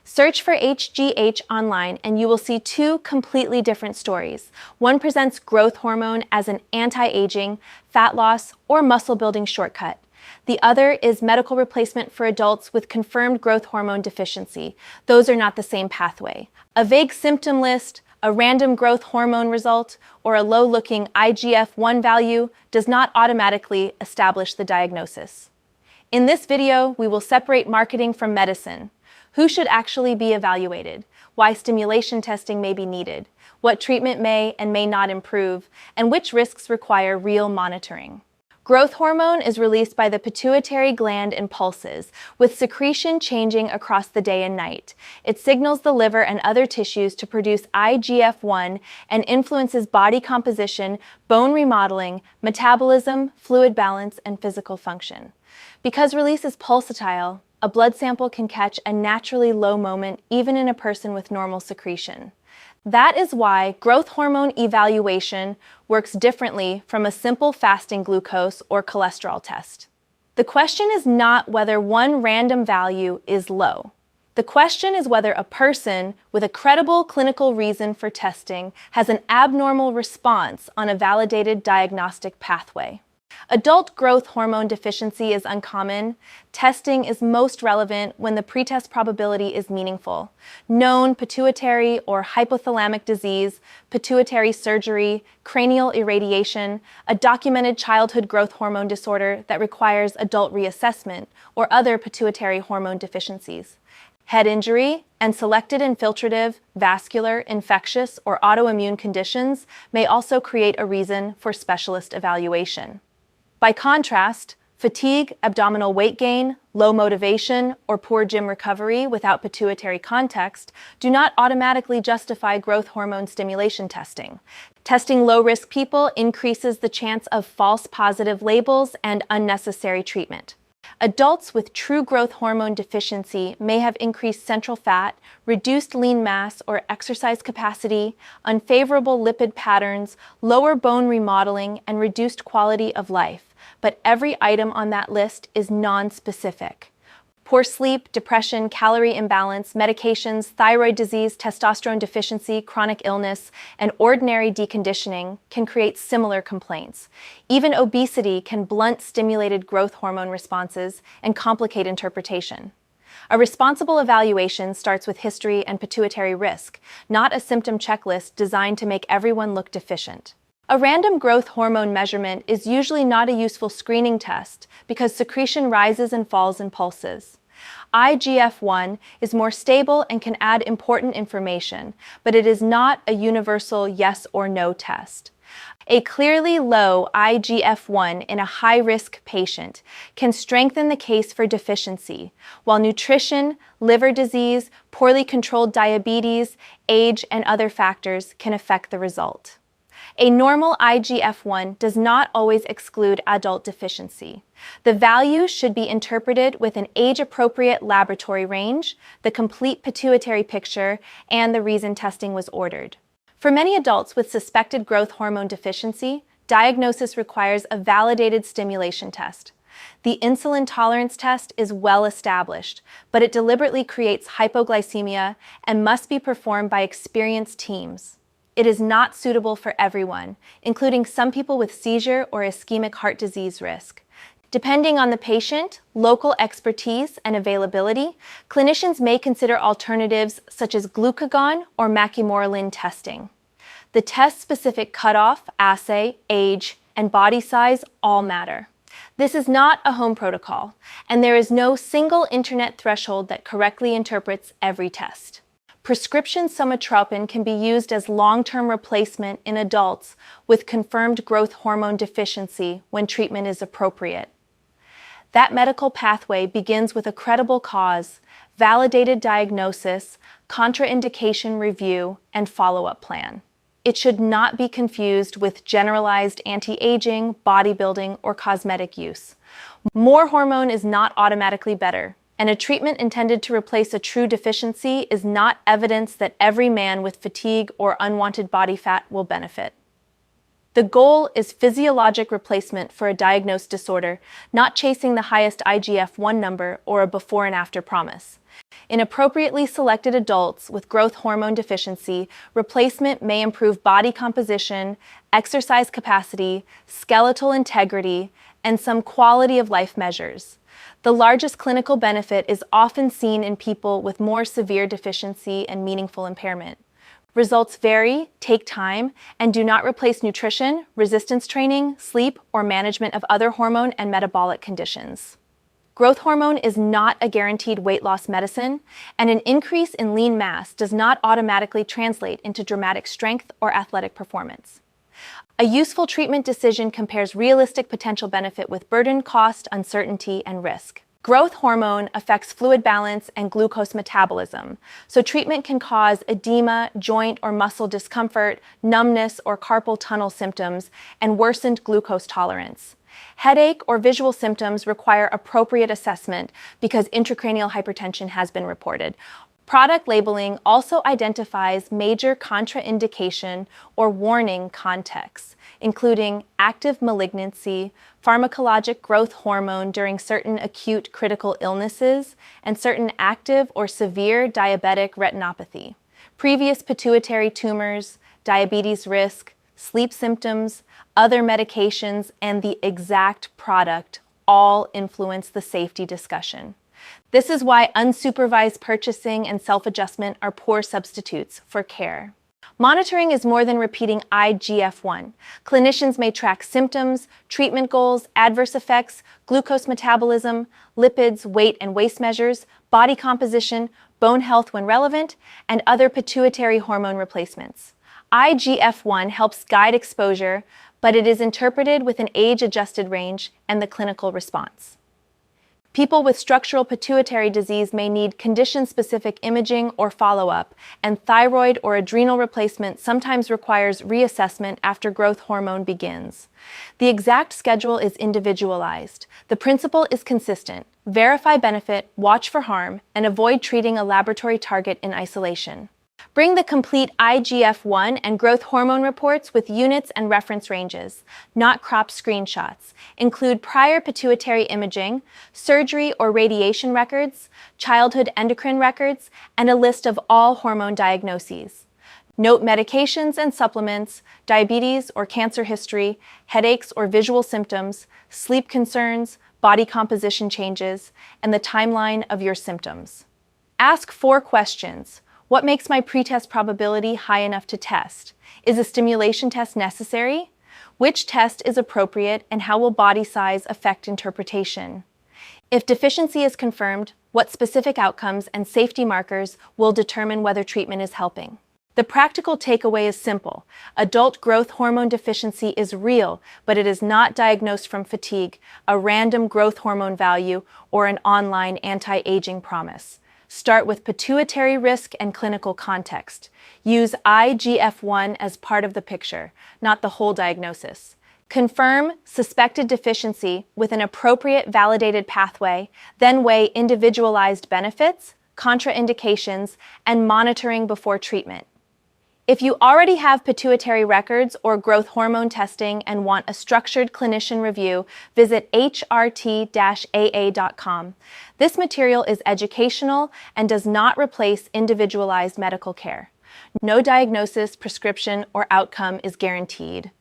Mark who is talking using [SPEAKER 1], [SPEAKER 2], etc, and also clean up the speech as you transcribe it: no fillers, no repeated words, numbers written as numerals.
[SPEAKER 1] Search for HGH online and you will see two completely different stories. One presents growth hormone as an anti-aging, fat loss, or muscle-building shortcut. The other is medical replacement for adults with confirmed growth hormone deficiency. Those are not the same pathway. A vague symptom list, a random growth hormone result, or a low-looking IGF-1 value does not automatically establish the diagnosis. In this video, we will separate marketing from medicine. Who should actually be evaluated? Why stimulation testing may be needed? What treatment may and may not improve? And which risks require real monitoring? Growth hormone is released by the pituitary gland in pulses, with secretion changing across the day and night. It signals the liver and other tissues to produce IGF-1 and influences body composition, bone remodeling, metabolism, fluid balance, and physical function. Because release is pulsatile, a blood sample can catch a naturally low moment even in a person with normal secretion. That is why growth hormone evaluation works differently from a simple fasting glucose or cholesterol test. The question is not whether one random value is low. The question is whether a person with a credible clinical reason for testing has an abnormal response on a validated diagnostic pathway. Adult growth hormone deficiency is uncommon. Testing is most relevant when the pretest probability is meaningful. Known pituitary or hypothalamic disease, pituitary surgery, cranial irradiation, a documented childhood growth hormone disorder that requires adult reassessment, or other pituitary hormone deficiencies. Head injury and selected infiltrative, vascular, infectious, or autoimmune conditions may also create a reason for specialist evaluation. By contrast, fatigue, abdominal weight gain, low motivation, or poor gym recovery without pituitary context do not automatically justify growth hormone stimulation testing. Testing low-risk people increases the chance of false positive labels and unnecessary treatment. Adults with true growth hormone deficiency may have increased central fat, reduced lean mass or exercise capacity, unfavorable lipid patterns, lower bone remodeling, and reduced quality of life. But every item on that list is non-specific. Poor sleep, depression, calorie imbalance, medications, thyroid disease, testosterone deficiency, chronic illness, and ordinary deconditioning can create similar complaints. Even obesity can blunt stimulated growth hormone responses and complicate interpretation. A responsible evaluation starts with history and pituitary risk, not a symptom checklist designed to make everyone look deficient. A random growth hormone measurement is usually not a useful screening test because secretion rises and falls in pulses. IGF-1 is more stable and can add important information, but it is not a universal yes or no test. A clearly low IGF-1 in a high-risk patient can strengthen the case for deficiency, while nutrition, liver disease, poorly controlled diabetes, age, and other factors can affect the result. A normal IGF-1 does not always exclude adult deficiency. The value should be interpreted with an age-appropriate laboratory range, the complete pituitary picture, and the reason testing was ordered. For many adults with suspected growth hormone deficiency, diagnosis requires a validated stimulation test. The insulin tolerance test is well established, but it deliberately creates hypoglycemia and must be performed by experienced teams. It is not suitable for everyone, including some people with seizure or ischemic heart disease risk. Depending on the patient, local expertise, and availability, clinicians may consider alternatives such as glucagon or macimorelin testing. The test-specific cutoff, assay, age, and body size all matter. This is not a home protocol, and there is no single internet threshold that correctly interprets every test. Prescription somatropin can be used as long-term replacement in adults with confirmed growth hormone deficiency when treatment is appropriate. That medical pathway begins with a credible cause, validated diagnosis, contraindication review, and follow-up plan. It should not be confused with generalized anti-aging, bodybuilding, or cosmetic use. More hormone is not automatically better, and a treatment intended to replace a true deficiency is not evidence that every man with fatigue or unwanted body fat will benefit. The goal is physiologic replacement for a diagnosed disorder, not chasing the highest IGF-1 number or a before and after promise. In appropriately selected adults with growth hormone deficiency, replacement may improve body composition, exercise capacity, skeletal integrity, and some quality of life measures. The largest clinical benefit is often seen in people with more severe deficiency and meaningful impairment. Results vary, take time, and do not replace nutrition, resistance training, sleep, or management of other hormone and metabolic conditions. Growth hormone is not a guaranteed weight loss medicine, and an increase in lean mass does not automatically translate into dramatic strength or athletic performance. A useful treatment decision compares realistic potential benefit with burden, cost, uncertainty, and risk. Growth hormone affects fluid balance and glucose metabolism, so treatment can cause edema, joint or muscle discomfort, numbness or carpal tunnel symptoms, and worsened glucose tolerance. Headache or visual symptoms require appropriate assessment because intracranial hypertension has been reported. Product labeling also identifies major contraindication or warning contexts, including active malignancy, pharmacologic growth hormone during certain acute critical illnesses, and certain active or severe diabetic retinopathy, previous pituitary tumors, diabetes risk, sleep symptoms, other medications, and the exact product all influence the safety discussion. This is why unsupervised purchasing and self-adjustment are poor substitutes for care. Monitoring is more than repeating IGF-1. Clinicians may track symptoms, treatment goals, adverse effects, glucose metabolism, lipids, weight and waist measures, body composition, bone health when relevant, and other pituitary hormone replacements. IGF-1 helps guide exposure, but it is interpreted with an age-adjusted range and the clinical response. People with structural pituitary disease may need condition-specific imaging or follow-up, and thyroid or adrenal replacement sometimes requires reassessment after growth hormone begins. The exact schedule is individualized. The principle is consistent. Verify benefit, watch for harm, and avoid treating a laboratory target in isolation. Bring the complete IGF-1 and growth hormone reports with units and reference ranges, not cropped screenshots. Include prior pituitary imaging, surgery or radiation records, childhood endocrine records, and a list of all hormone diagnoses. Note medications and supplements, diabetes or cancer history, headaches or visual symptoms, sleep concerns, body composition changes, and the timeline of your symptoms. Ask 4 questions. What makes my pretest probability high enough to test? Is a stimulation test necessary? Which test is appropriate, and how will body size affect interpretation? If deficiency is confirmed, what specific outcomes and safety markers will determine whether treatment is helping? The practical takeaway is simple. Adult growth hormone deficiency is real, but it is not diagnosed from fatigue, a random growth hormone value, or an online anti-aging promise. Start with pituitary risk and clinical context. Use IGF-1 as part of the picture, not the whole diagnosis. Confirm suspected deficiency with an appropriate validated pathway, then weigh individualized benefits, contraindications, and monitoring before treatment. If you already have pituitary records or growth hormone testing and want a structured clinician review, visit HRT-AA.com. This material is educational and does not replace individualized medical care. No diagnosis, prescription, or outcome is guaranteed.